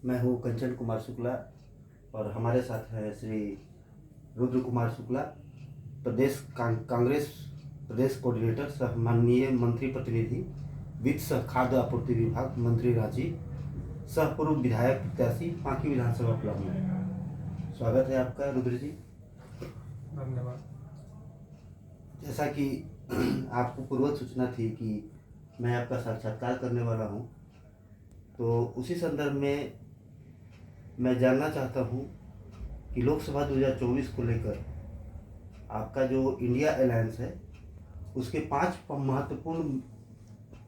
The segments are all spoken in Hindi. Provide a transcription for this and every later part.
मैं हूँ कंचन कुमार शुक्ला और हमारे साथ है श्री रुद्र कुमार शुक्ला, कांग्रेस प्रदेश कोऑर्डिनेटर सह माननीय मंत्री प्रतिनिधि वित्त सह खाद्य आपूर्ति विभाग मंत्री रांची सह पूर्व विधायक प्रत्याशी पांकी विधानसभा ब्लॉक। स्वागत है आपका रुद्र जी। धन्यवाद। जैसा कि आपको पूर्व सूचना थी कि मैं आपका साक्षात्कार करने वाला हूं, तो उसी संदर्भ में मैं जानना चाहता हूं कि लोकसभा 2024 को लेकर आपका जो इंडिया अलायंस है उसके 5 महत्वपूर्ण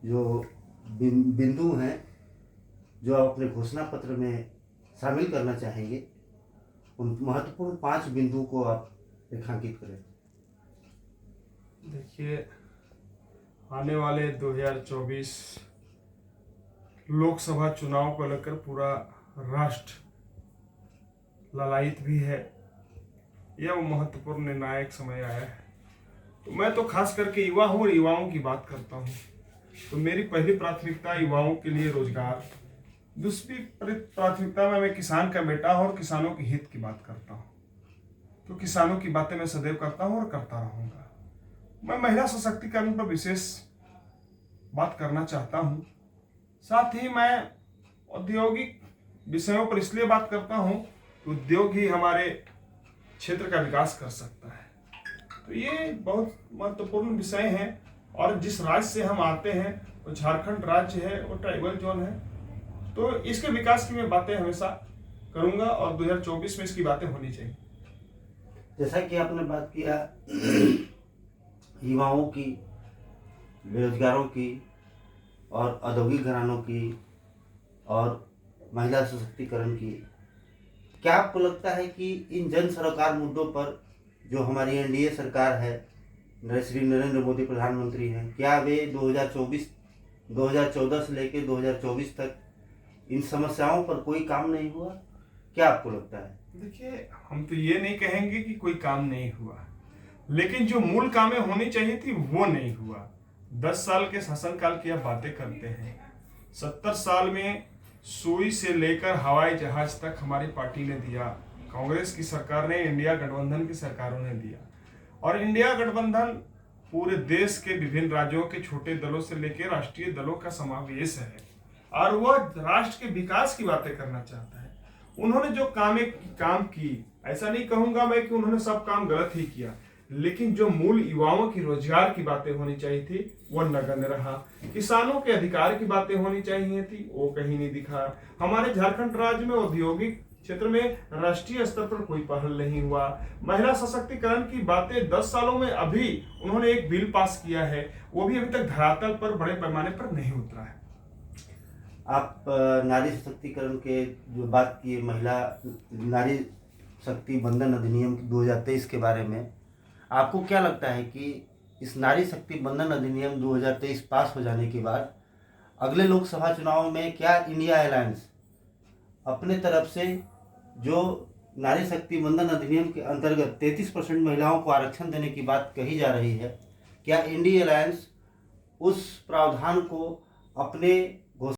जो बिंदु हैं जो आप अपने घोषणा पत्र में शामिल करना चाहेंगे, उन महत्वपूर्ण 5 बिंदुओं को आप रेखांकित करें। देखिए, आने वाले 2024 लोकसभा चुनाव को लेकर पूरा राष्ट्र ललायित भी है। यह वो महत्वपूर्ण निर्णायक समय आया है। तो मैं तो खास करके युवा हूँ और युवाओं की बात करता हूँ। तो मेरी पहली प्राथमिकता युवाओं के लिए रोजगार, दूसरी प्राथमिकता में मैं किसान का बेटा हूँ और किसानों के हित की बात करता हूँ। तो किसानों की बातें मैं सदैव करता हूँ और करता रहूँगा। मैं महिला सशक्तिकरण पर विशेष बात करना चाहता हूँ। साथ ही मैं औद्योगिक विषयों पर इसलिए बात करता हूँ कि उद्योग ही हमारे क्षेत्र का विकास कर सकता है। तो ये बहुत महत्वपूर्ण विषय हैं। और जिस राज्य से हम आते हैं वो झारखंड राज्य है, वो ट्राइबल जोन है। तो इसके विकास की मैं बातें हमेशा करूँगा और 2024 में इसकी बातें होनी चाहिए। जैसा कि आपने बात किया युवाओं की, बेरोजगारों की और औद्योगिक घरानों की और महिला सशक्तिकरण की, क्या आपको लगता है कि इन जन सरोकार मुद्दों पर जो हमारी एनडीए सरकार है, श्री नरेंद्र मोदी प्रधानमंत्री हैं, क्या वे 2014 से लेकर 2024 तक इन समस्याओं पर कोई काम नहीं हुआ? क्या आपको लगता है? देखिए, हम तो ये नहीं कहेंगे कि कोई काम नहीं हुआ, लेकिन जो मूल कामें होनी चाहिए थी वो नहीं हुआ। 10 साल के शासनकाल की आप बातें करते हैं। 70 साल में सुई से लेकर हवाई जहाज तक हमारी पार्टी ने दिया। कांग्रेस की सरकार ने, इंडिया गठबंधन की सरकारों ने दिया। और इंडिया गठबंधन पूरे देश के विभिन्न राज्यों के छोटे दलों से लेकर राष्ट्रीय दलों का समावेश है और वह राष्ट्र के विकास की बातें करना चाहता है। उन्होंने जो काम की, ऐसा नहीं कहूंगा मैं कि उन्होंने सब काम गलत ही किया, लेकिन जो मूल युवाओं की रोजगार की बातें होनी चाहिए थी वो नगण्य रहा। किसानों के अधिकार की बातें होनी चाहिए थी, वो कहीं नहीं दिखा। हमारे झारखंड राज्य में औद्योगिक क्षेत्र में राष्ट्रीय स्तर पर कोई पहल नहीं हुआ। महिला सशक्तिकरण की बातें 10 सालों में अभी उन्होंने एक बिल पास किया है, वो भी अभी तक धरातल पर बड़े पैमाने पर नहीं उतरा है। आप नारी सशक्तिकरण के जो बात की, महिला नारी शक्ति बंधन अधिनियम 2023 के बारे में, आपको क्या लगता है कि इस नारी शक्ति बंधन अधिनियम 2023 पास हो जाने के बाद अगले लोकसभा चुनाव में क्या इंडिया अलायंस अपने तरफ से जो नारी शक्ति बंधन अधिनियम के अंतर्गत 33% महिलाओं को आरक्षण देने की बात कही जा रही है, क्या इंडिया अलायंस उस प्रावधान को अपने